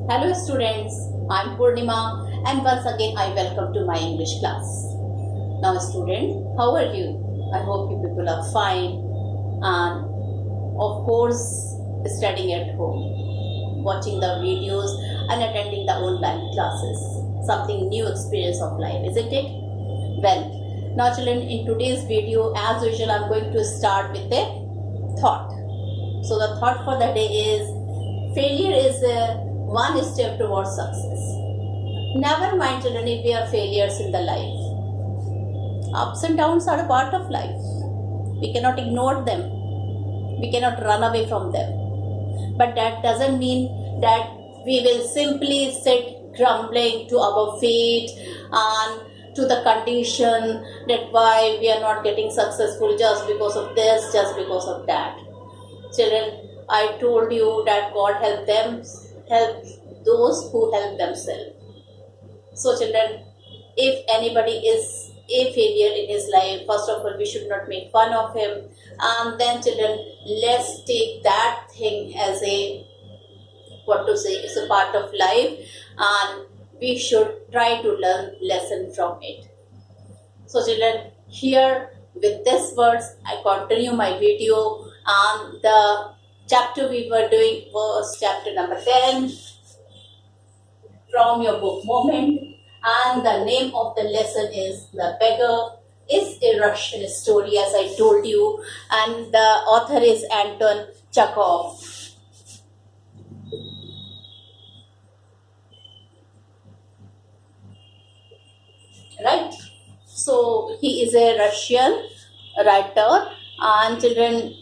Hello students, I am Purnima and once again I welcome to my English class. Now student, how are you? I hope you people are fine and of course studying at home, watching the videos and attending the online classes. Something new experience of life, isn't it? Well, now children, in today's video as usual I am going to start with a thought. So the thought for the day is failure is one step towards success. Never mind children if we are failures in the life. Ups and downs are a part of life. We cannot ignore them. We cannot run away from them. But that doesn't mean that we will simply sit grumbling to our fate and to the condition that why we are not getting successful just because of this, just because of that. Children, I told you that God help those who help themselves. So children, if anybody is a failure in his life, first of all, we should not make fun of him. And then children, let's take that thing as it's a part of life and we should try to learn lesson from it. So children, here with these words, I continue my video and the chapter we were doing was chapter number 10 from your book Moment, and the name of the lesson is The Beggar. Is a Russian story as I told you, and the author is Anton Chekhov. Right? So he is a Russian writer, and children,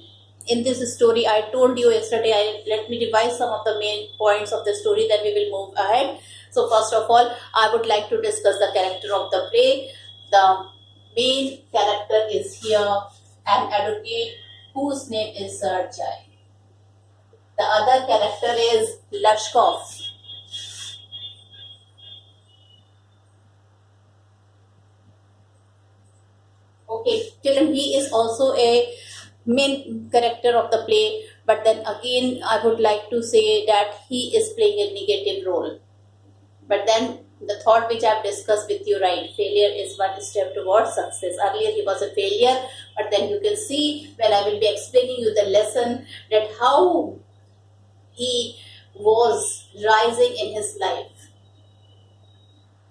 in this story I told you yesterday, let me revise some of the main points of the story, then we will move ahead. So first of all, I would like to discuss the character of the play. The main character is here an advocate whose name is Sergei. The other character is Lashkov. Okay, children, he is also a main character of the play, but then again I would like to say that he is playing a negative role. But then the thought which I have discussed with you, right, failure is one step towards success. Earlier he was a failure, but then you can see when I will be explaining you the lesson that how he was rising in his life.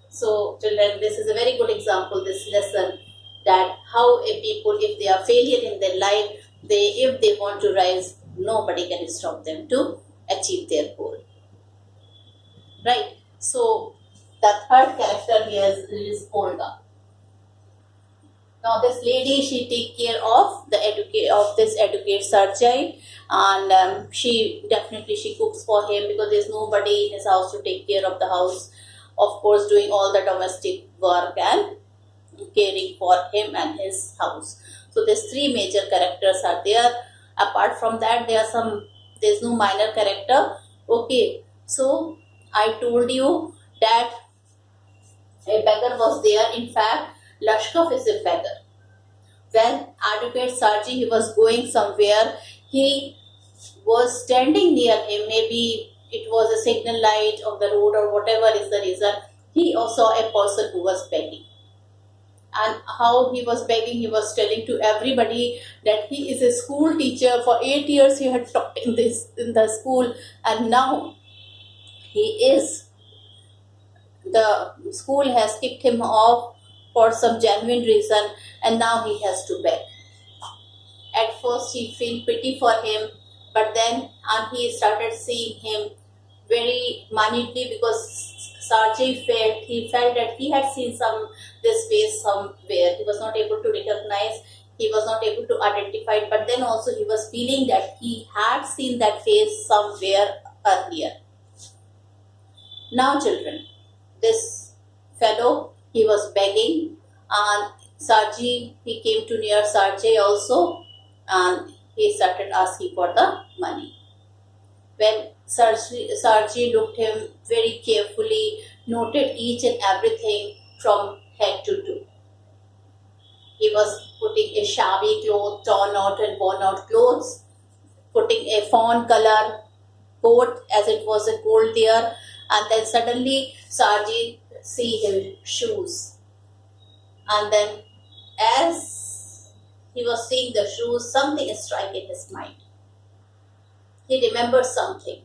So children, this is a very good example, this lesson, that how a people, if they are failure in their life, if they want to rise, nobody can stop them to achieve their goal. Right? So the third character here is Olga. Now this lady, she take care of this educate Sergei, and she cooks for him because there's nobody in his house to take care of the house. Of course, doing all the domestic work and caring for him and his house. So these three major characters are there. Apart from that, there's no minor character. Okay, so I told you that a beggar was there. In fact, Lashkov is a beggar. When Advocate Sergei, he was going somewhere, he was standing near him. Maybe it was a signal light of the road or whatever is the reason. He saw a person who was begging. And how he was begging, he was telling to everybody that he is a school teacher. For 8 years he had taught in the school, and now the school has kicked him off for some genuine reason, and now he has to beg. At first he felt pity for him, but then he started seeing him very minutely because Sergei felt that he had seen this face somewhere. He was not able to recognize, he was not able to identify it, but then also he was feeling that he had seen that face somewhere earlier. Now children, this fellow, he was begging, and Sergei, he came to near Sergei also, and he started asking for the money. When Sergei looked him very carefully, noted each and everything from head to toe. He was putting a shabby cloth, torn out and worn out clothes, putting a fawn color coat as it was a cold there, And then suddenly Sarji see his shoes, and then as he was seeing the shoes, something is striking his mind. He remembers something.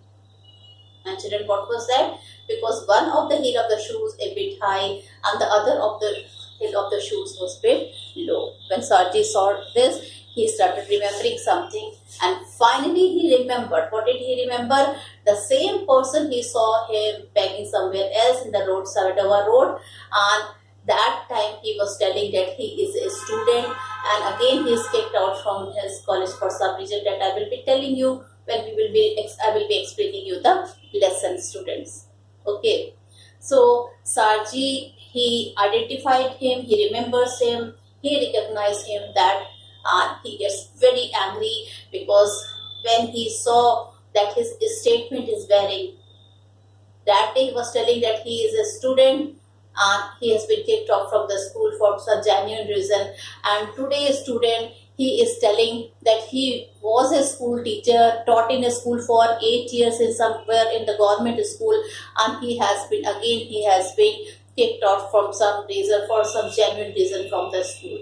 And children, what was that? Because one of the heel of the shoes a bit high and the other of the heel of the shoes was a bit low. When Sarji saw this, he started remembering something, and finally he remembered. What did he remember? The same person he saw him begging somewhere else in the road, SRIVASTAVA road, and that time he was telling that he is a student, and again he is kicked out from his college for some reason that I will be telling you when I will be explaining you the lesson, students. Okay, so Sarji, he identified him, he remembers him, he recognized him, that he gets very angry because when he saw that his statement is bearing. That day he was telling that he is a student and he has been kicked off from the school for some genuine reason, and today a student, he is telling that he was a school teacher, taught in a school for 8 years in somewhere in the government school, and he has been kicked out from some reason, for some genuine reason from the school.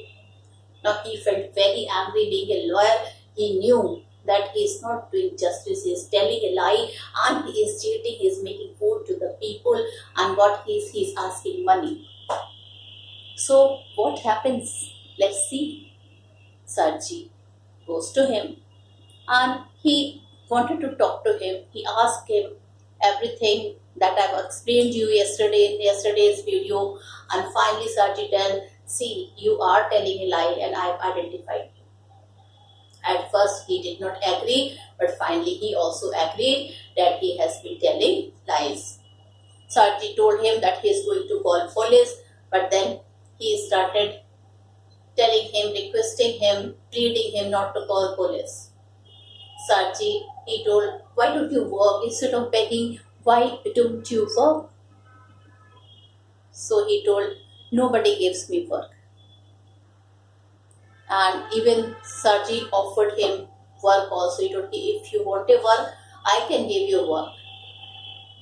Now he felt very angry. Being a lawyer, he knew that he is not doing justice, he is telling a lie, and he is cheating, he is making food to the people, and what he is asking money. So what happens? Let's see. Sarji goes to him and he wanted to talk to him. He asked him everything that I've explained to you yesterday in yesterday's video, and finally Sarji tells, see, you are telling a lie and I've identified you. At first he did not agree, but finally he also agreed that he has been telling lies. Sarji told him that he is going to call police, but then he started telling him, requesting him, pleading him not to call police. Sarji, he told, why don't you work? Instead of begging, why don't you work? So he told, nobody gives me work. And even Sarji offered him work also. He told, if you want a work, I can give you work.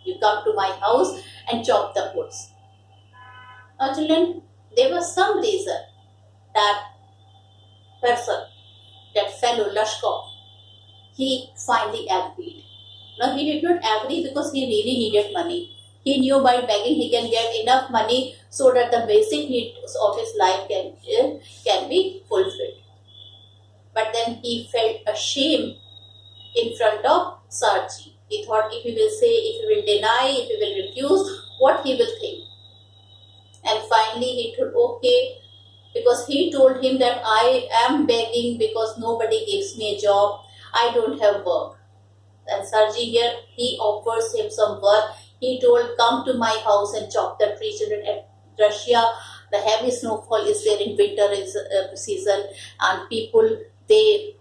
You come to my house and chop the woods. Now children, there was some reason that person, that fellow Lashkov, he finally agreed. Now he did not agree because he really needed money. He knew by begging he can get enough money so that the basic needs of his life can be fulfilled. But then he felt ashamed in front of Sarji. He thought if he will say, if he will deny, if he will refuse, what he will think. And finally he told, okay, because he told him that I am begging because nobody gives me a job, I don't have work. And Sarji here, he offers him some work. He told, come to my house and chop the tree. Children, at Russia, the heavy snowfall is there in winter season, and people, they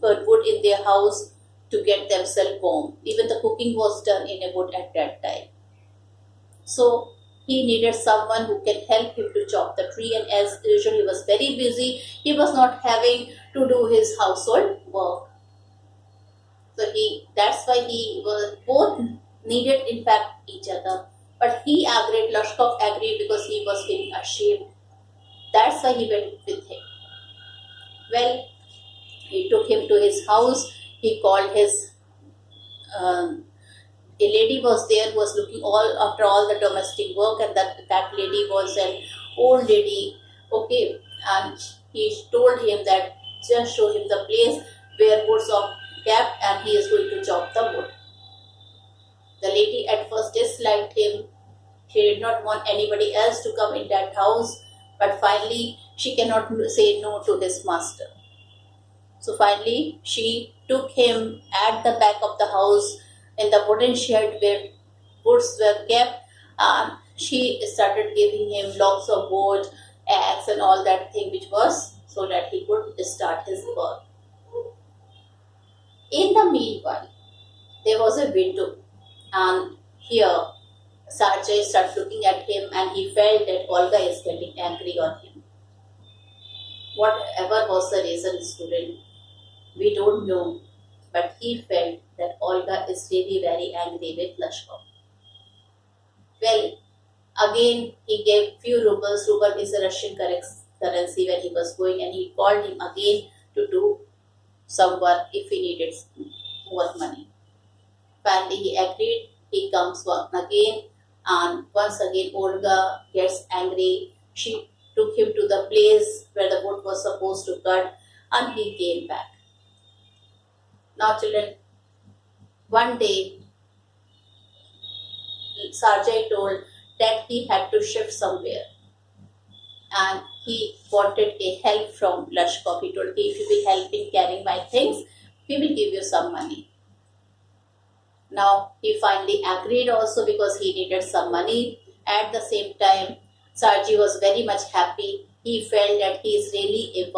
put wood in their house to get themselves warm. Even the cooking was done in a wood at that time. So he needed someone who can help him to chop the tree, and as usual he was very busy. He was not having to do his household work. So that's why he was both needed in fact each other. But he agreed, Lashkov agreed because he was feeling ashamed. That's why he went with him. Well, he took him to his house. He called his a lady was there who was looking after all the domestic work, and that lady was an old lady. Okay, and he told him that just show him the place where woods are kept and he is going to chop the wood. The lady at first disliked him. She did not want anybody else to come in that house, but finally she cannot say no to his master. So finally she took him at the back of the house in the wooden shed where woods were kept, and she started giving him lots of wood, axe and all that thing which was so that he could start his work. In the meanwhile, there was a window, and here Sarji started looking at him and he felt that Olga is getting angry on him. Whatever was the reason, student, we don't know, but he felt that Olga is really very angry with Lashkov. Well, again he gave few rubles. Ruble is a Russian currency when he was going, and he called him again to do some work if he needed more money. Finally, he agreed. He comes again, and once again, Olga gets angry. She took him to the place where the wood was supposed to cut, and he came back. Now, children, one day, Sarjay told that he had to shift somewhere, and he wanted a help from Lashkov. He told, if you will help in carrying my things, we will give you some money. Now he finally agreed also because he needed some money. At the same time, Sarji was very much happy. He felt that he is really a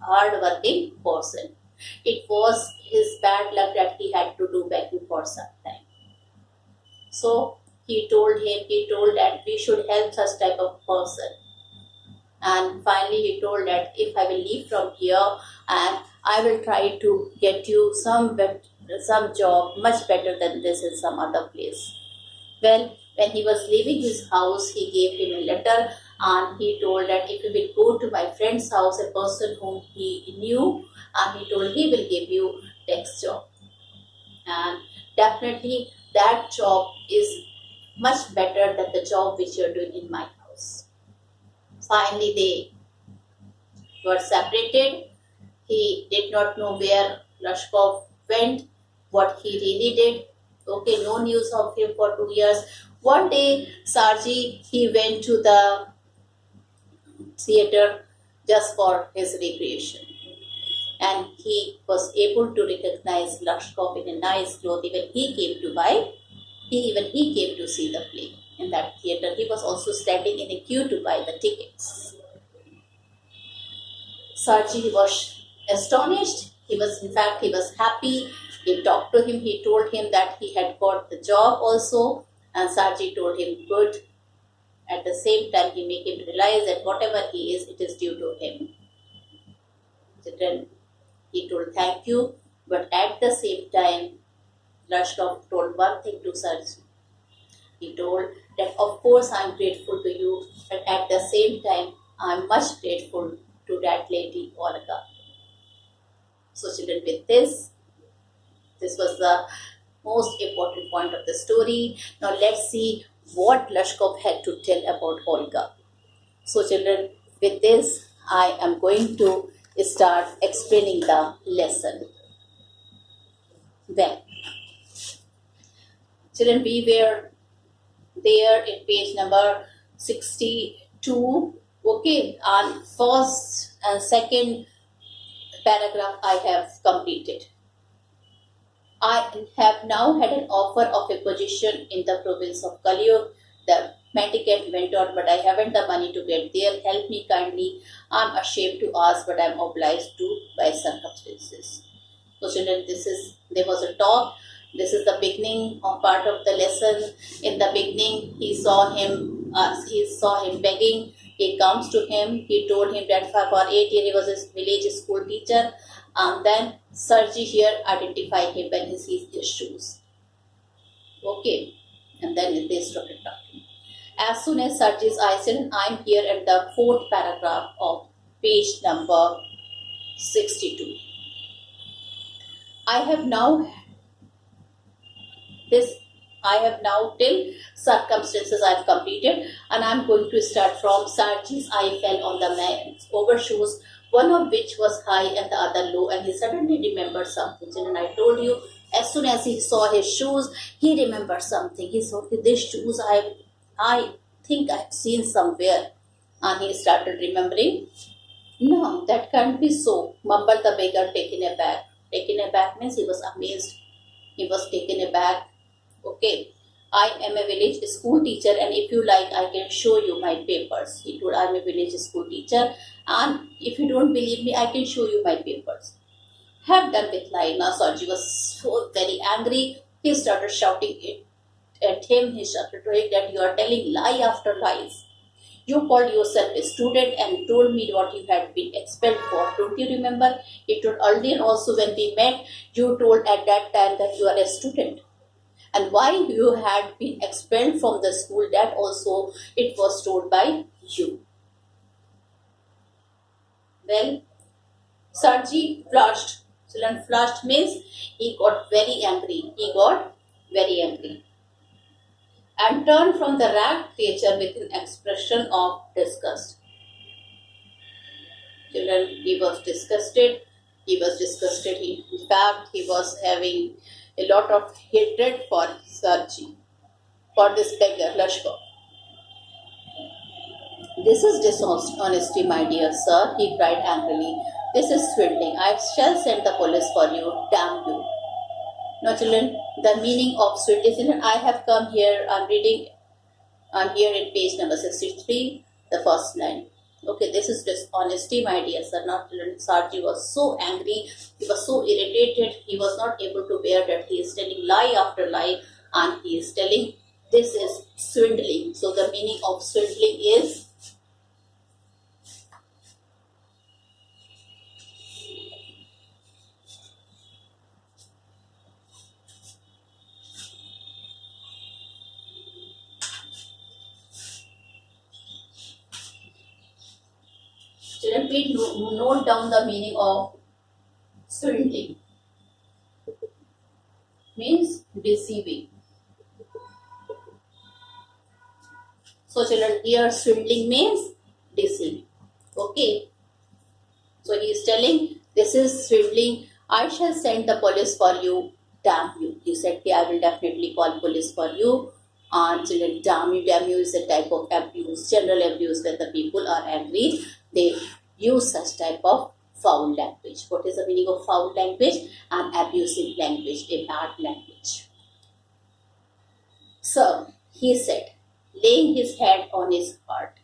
hard-working person. It was his bad luck that he had to do begging for some time. So he told that we should help such type of person. And finally he told that if I will leave from here, and I will try to get you some job much better than this in some other place. Well, when he was leaving his house, he gave him a letter, and he told that if you will go to my friend's house, a person whom he knew, and he told he will give you next job. And definitely that job is much better than the job which you are doing in my house. Finally, they were separated. He did not know where Lashkov went, what he really did. Okay, no news of him for 2 years. One day, Sarji, he went to the theater just for his recreation. And he was able to recognize Lashkov in a nice cloth. Even he came to see the play in that theater. He was also standing in a queue to buy the tickets. Sarji was astonished. He was happy. He talked to him. He told him that he had got the job also. And Sarji told him good. At the same time, he made him realize that whatever he is, it is due to him. Then he told thank you. But at the same time, Lashkov told one thing to Sarji. He told that of course I am grateful to you, but at the same time I am much grateful to that lady Olga. So children, with this was the most important point of the story. Now let's see what Lashkov had to tell about Olga. So children, with this I am going to start explaining the lesson. Then, children, we were there in page number 62. Okay, and first and second paragraph I have completed. I have now had an offer of a position in the province of Kalyug. The mendicant went on, but I haven't the money to get there. Help me kindly. I'm ashamed to ask, but I'm obliged to by circumstances. So children, there was a talk. This is the beginning of part of the lesson. In the beginning, he saw him begging. He comes to him. He told him that for 8 years he was a village school teacher. And then Sarji here identified him when he sees his shoes. Okay, and then they started talking. As soon as Sarji's eyes said, I'm here at the 4th paragraph of page number 62. I have now till circumstances I have completed, and I am going to start from Sarji's eye fell on the man's overshoes, one of which was high and the other low, and he suddenly remembered something. And I told you, as soon as he saw his shoes, he remembered something. He saw these shoes I think I've seen somewhere, and he started remembering. No, that can't be so, mumbled the beggar, taken aback. Taken aback means he was amazed. He was taken aback. Okay, I am a village school teacher, and if you like, I can show you my papers. He told, I am a village school teacher, and if you don't believe me, I can show you my papers. Have done with lying. Now Sarji was so very angry. He started shouting at him. He started saying that you are telling lie after lies. You called yourself a student and told me what you had been expelled for. Don't you remember? He told earlier also when we met, you told at that time that you are a student. And why you had been expelled from the school, that also it was told by you. Well, Sarji flushed. Children, flushed means he got very angry. He got very angry and turned from the ragged creature with an expression of disgust. Children, he was disgusted. He was disgusted. In fact, he was having a lot of hatred for Sarji, for this beggar, Lashkar. This is dishonesty, my dear sir, he cried angrily. This is swindling. I shall send the police for you. Damn you. Now, children, the meaning of swindling. Children, I have come here. I'm here in page number 63, the first line. Okay, this is dishonesty, my dear sir. Now, children, Sarji was so angry. He was so irritated. He was not able to bear that he is telling lie after lie, and he is telling this is swindling. So, the meaning of swindling is children, please note down the meaning of swindling. Means deceiving. So children, here swindling means deceiving. Okay. So he is telling this is swindling. I shall send the police for you. Damn you. He said, okay, I will definitely call police for you. And children, damn you is a type of abuse, general abuse. When the people are angry, they use such type of foul language. What is the meaning of foul language? An abusive language, a bad language. Sir, he said, laying his hand on his heart,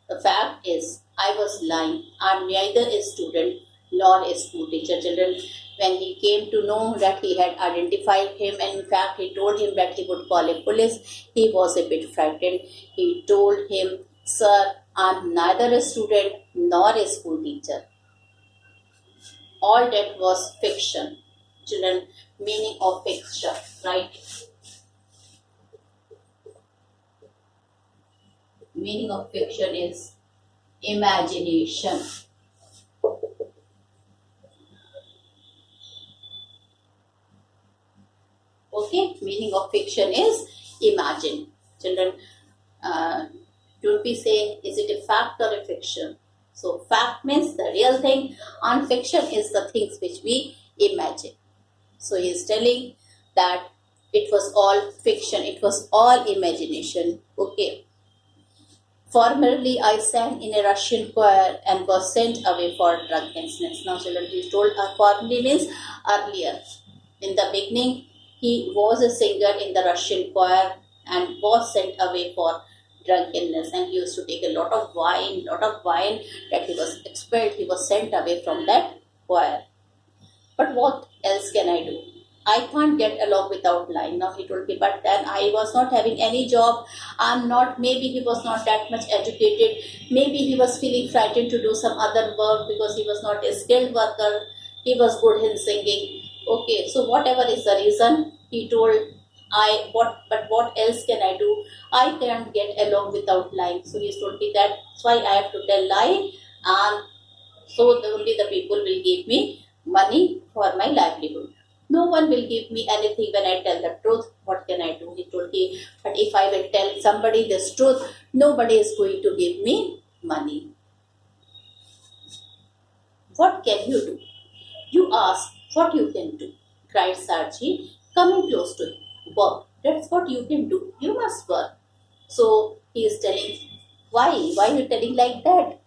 the fact is, I was lying. I am neither a student nor a school teacher. Children, when he came to know that he had identified him, and in fact he told him that he would call a police, he was a bit frightened. He told him, sir, I am neither a student nor a school teacher. All that was fiction. Children, meaning of fiction, right? Meaning of fiction is imagination. Okay, meaning of fiction is imagine. Children, don't be saying is it a fact or a fiction. So fact means the real thing, and fiction is the things which we imagine. So he is telling that it was all fiction, it was all imagination. Okay. Formerly, I sang in a Russian choir and was sent away for drunkenness. Now, children, he is told formerly means earlier. In the beginning, he was a singer in the Russian choir and was sent away for drunkenness. And he used to take a lot of wine that he was expelled. He was sent away from that choir. But what else can I do? I can't get along without lying. Now he told me, but then I was not having any job. Maybe he was not that much educated. Maybe he was feeling frightened to do some other work because he was not a skilled worker. He was good in singing. Okay, so whatever is the reason, he told, but what else can I do? I can't get along without lying. So he told me that's why I have to tell lie, and so only the people will give me money for my livelihood. No one will give me anything when I tell the truth. What can I do? He told me, but if I will tell somebody this truth, nobody is going to give me money. What can you do? You ask what you can do, cried Sarji, coming close to him. Work. That's what you can do. You must work. So he is telling, why? Why are you telling like that?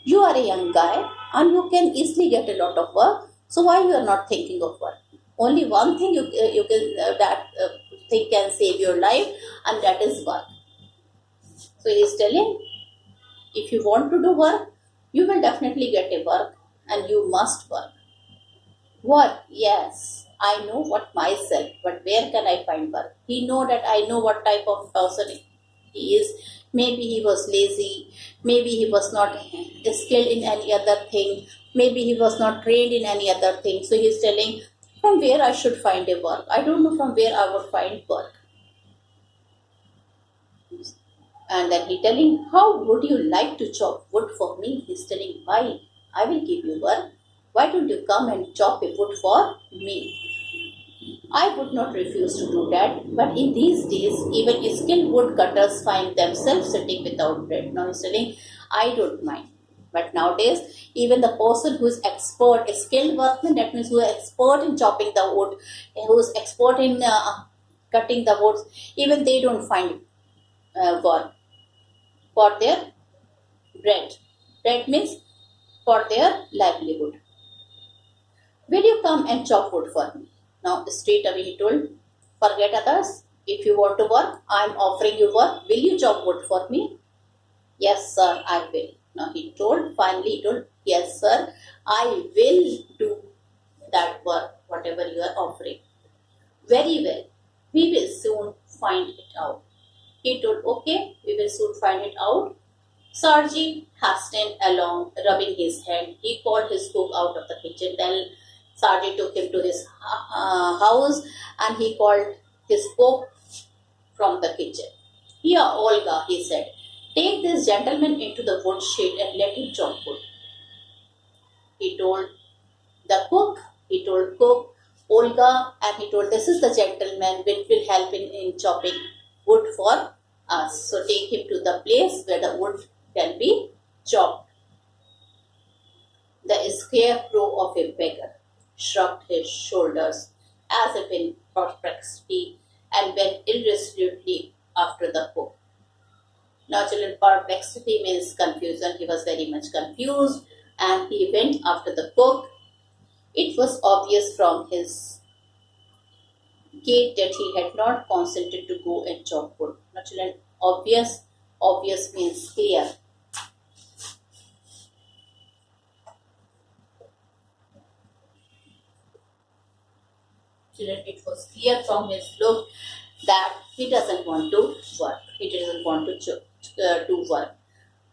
You are a young guy and you can easily get a lot of work. So why you are not thinking of work? Only one thing you can that thing can save your life, and that is work. So he is telling, if you want to do work, you will definitely get a work, and you must work. Work, yes, I know what myself, but where can I find work? He know that I know what type of person he is. Maybe he was lazy. Maybe he was not skilled in any other thing. Maybe he was not trained in any other thing. So he is telling, from where I should find a work. I don't know from where I would find work. And then he telling, how would you like to chop wood for me? He's telling, why? I will give you work. Why don't you come and chop a wood for me? I would not refuse to do that, but in these days, even skilled woodcutters find themselves sitting without bread. Now he's telling, I don't mind. But nowadays, even the person who is expert, a skilled workman, that means who is expert in chopping the wood, who is expert in cutting the woods, even they don't find work for their bread. Bread means for their livelihood. Will you come and chop wood for me? Now straight away he told, forget others. If you want to work, I am offering you work. Will you chop wood for me? Yes, sir, I will. Now finally he told, yes, sir, I will do that work, whatever you are offering. Very well, we will soon find it out. He told, okay, we will soon find it out. Sarji hastened along, rubbing his head. He called his cook out of the kitchen. Then Sarji took him to his house and he called his cook from the kitchen. Here, Olga, he said, take this gentleman into the woodshed and let him chop wood. He told cook, Olga, and he told, this is the gentleman which will help in chopping wood for us. So take him to the place where the wood can be chopped. The scarecrow of a beggar shrugged his shoulders as if in perplexity and went irresolutely after the cook. Now children, perplexity means confusion. He was very much confused and he went after the cook. It was obvious from his gait that he had not consented to go and chop wood. Now children, obvious means clear. Children, it was clear from his look that he doesn't want to work. He doesn't want to do work.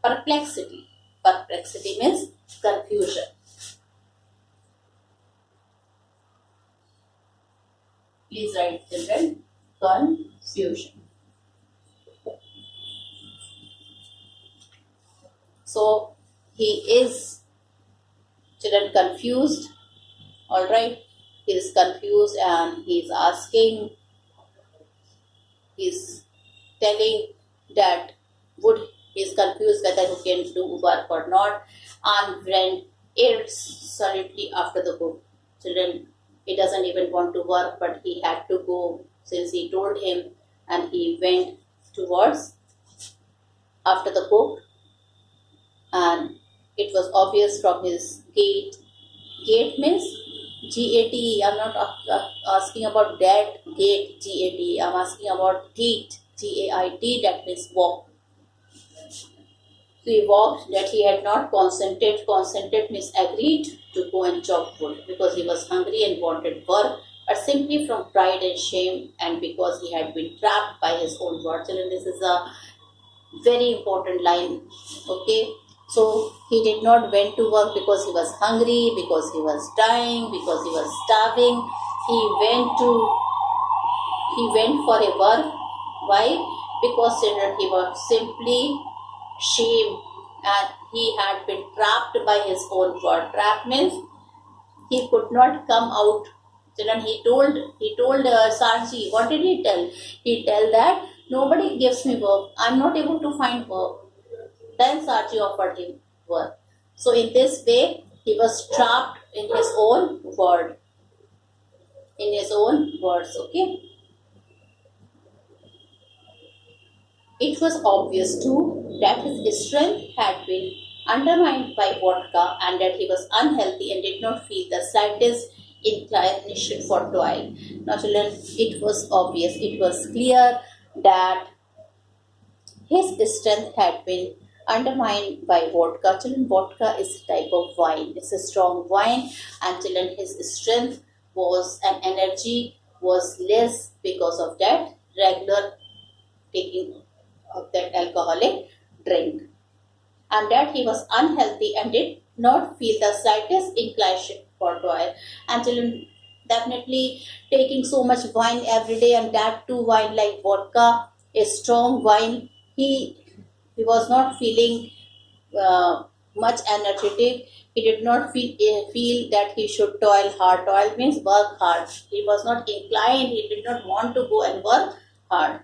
Perplexity. Perplexity means confusion. Please write, children, confusion. So he is, children, confused. All right. He is confused and he is asking, he is telling that he is confused whether he can do work or not, and went irresolutely after the cook. Children, he doesn't even want to work, but he had to go since he told him, and he went towards after the cook, and it was obvious from his gait. Gait means G-A-T-E. I'm not asking about that gait, G-A-T-E. I'm asking about gait, G-A-I-T. That means walk. So he walked that he had not consented. Consented means agreed to go and chop wood because he was hungry and wanted work, but simply from pride and shame and because he had been trapped by his own words. And this is a very important line. Okay. So he did not went to work because he was hungry, because he was dying, because he was starving. He went for a work. Why? Because children, he was simply shamed and he had been trapped by his own word. Trap means he could not come out. Children, he told Sarji, what did he tell? He tell that nobody gives me work. I'm not able to find work. Then Sarji offered him work. So in this way, he was trapped in his own word. In his own words, okay? It was obvious too that his strength had been undermined by vodka and that he was unhealthy and did not feel the slightest inclination for toil. Now children, it was obvious, it was clear that his strength had been undermined by vodka. Children, vodka is a type of wine. It's a strong wine, and children, his strength was and energy was less because of that regular taking of that alcoholic drink, and that he was unhealthy and did not feel the slightest inclination for toil. And children, definitely taking so much wine every day, and that too wine like vodka, a strong wine, he He was not feeling much energetic. He did not feel that he should toil hard. Toil means work hard. He was not inclined. He did not want to go and work hard.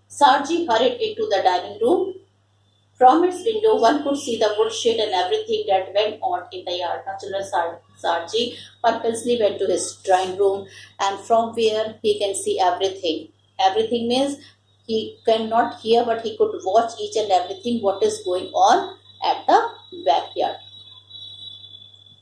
Sarji hurried into the dining room. From its window, one could see the woodshed and everything that went on in the yard. Now, children, Sarji purposely went to his drawing room, and from where he can see everything. Everything means he cannot hear, but he could watch each and everything what is going on at the backyard.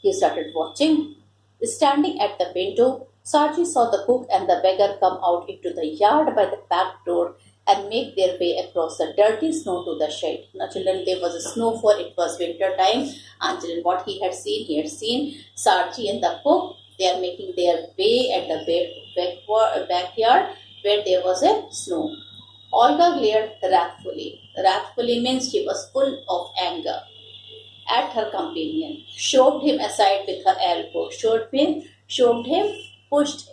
He started watching. Standing at the window, Sarji saw the cook and the beggar come out into the yard by the back door and make their way across the dirty snow to the shed. Now, children, there was a snowfall. It was winter time, and children, what he had seen Sarji and the cook. They are making their way at the backyard where there was a snow. Olga glared wrathfully. Wrathfully means she was full of anger at her companion. Shoved him aside with her elbow. Shoved him, pushed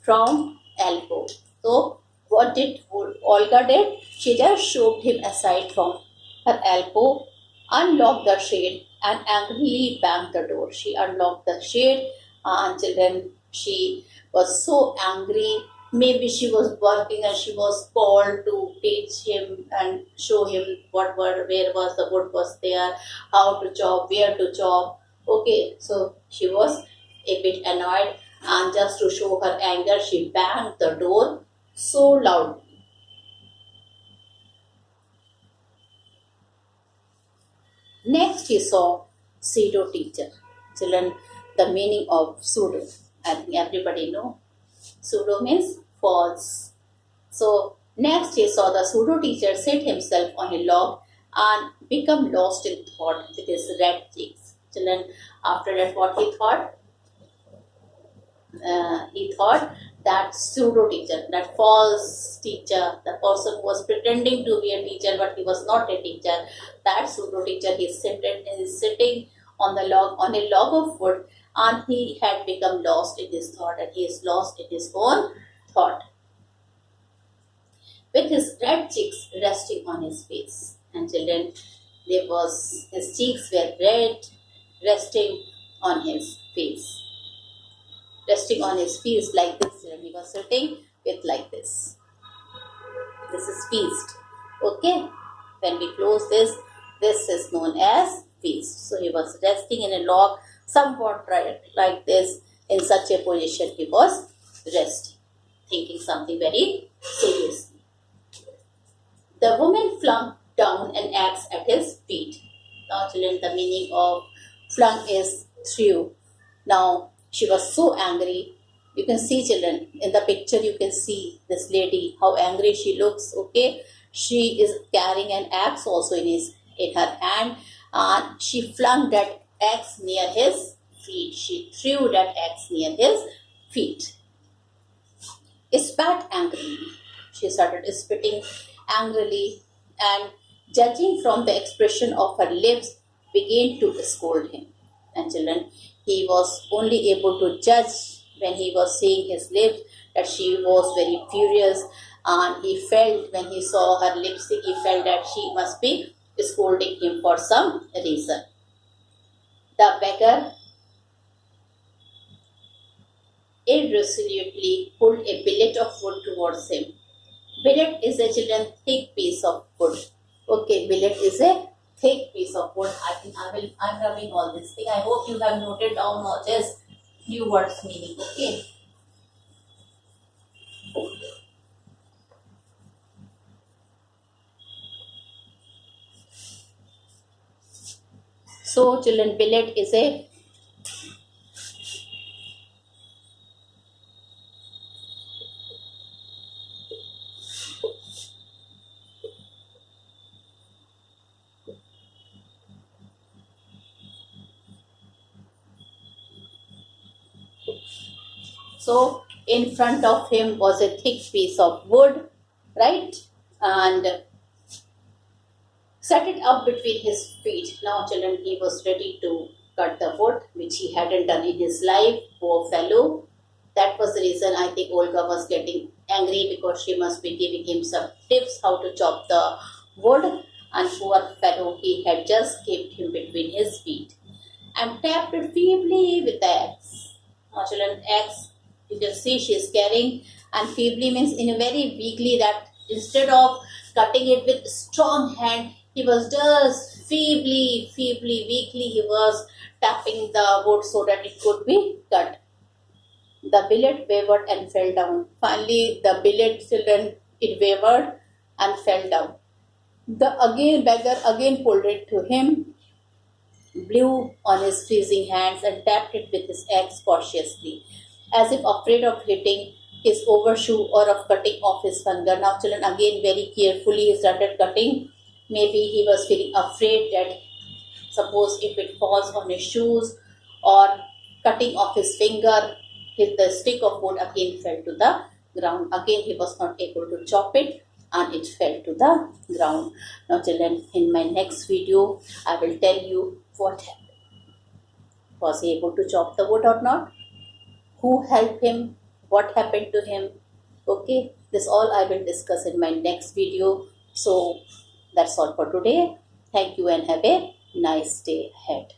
from elbow. So, what did Olga did? She just shoved him aside from her elbow, unlocked the shade, and angrily banged the door. She unlocked the shade, and children, she was so angry. Maybe she was working and she was called to teach him and show him where was the wood was there, how to chop, where to chop. Okay, so she was a bit annoyed, and just to show her anger, she banged the door so loudly. Next, he saw pseudo teacher. Children, the meaning of pseudo, I think everybody know. Pseudo means false. So next he saw the pseudo teacher sit himself on a log and become lost in thought with his red cheeks. Children, after that, what he thought? He thought that pseudo teacher, that false teacher, the person who was pretending to be a teacher but he was not a teacher, that pseudo teacher, he is sitting on a log of wood, and he had become lost in his thought, and he is lost in his own thought, with his red cheeks resting on his face. And children, his cheeks were red, resting on his face. Resting on his face like this. And he was sitting with like this. This is feast. Okay. When we close this is known as feast. So he was resting in a log, somewhat like this. In such a position he was resting, thinking something very seriously. The woman flung down an axe at his feet. Now, children, the meaning of flung is threw. Now, she was so angry. You can see, children, in the picture you can see this lady, how angry she looks, okay. She is carrying an axe also in her hand, and she flung that axe near his feet. She threw that axe near his feet. Spat angrily. She started spitting angrily, and judging from the expression of her lips, began to scold him. And children, he was only able to judge when he was seeing his lips that she was very furious, and he felt when he saw her lipstick, he felt that she must be scolding him for some reason. The beggar irresolutely pulled a billet of wood towards him. Billet is a, children, thick piece of wood. Okay, billet is a thick piece of wood. I think I'm rubbing all this thing. I hope you have noted down or just few words meaning. Okay. So, children, billet is a So, in front of him was a thick piece of wood, right? And set it up between his feet. Now, children, he was ready to cut the wood, which he hadn't done in his life. Poor fellow. That was the reason I think Olga was getting angry, because she must be giving him some tips how to chop the wood, and poor fellow, he had just kept him between his feet and tapped it feebly with the axe. Now, children, axe, you can see she is carrying, and feebly means in a very weakly, that instead of cutting it with strong hand, he was just feebly, weakly, he was tapping the wood so that it could be cut. The billet wavered and fell down. Finally, the billet, children, it wavered and fell down. The beggar again pulled it to him, blew on his freezing hands, and tapped it with his axe cautiously, as if afraid of hitting his overshoe or of cutting off his finger. Now, children, again very carefully he started cutting. Maybe he was feeling afraid that suppose if it falls on his shoes or cutting off his finger, the stick of wood again fell to the ground. Again he was not able to chop it and it fell to the ground. Now, children, in my next video, I will tell you what happened. Was he able to chop the wood or not? Who helped him? What happened to him? Okay, this all I will discuss in my next video. So, that's all for today. Thank you and have a nice day ahead.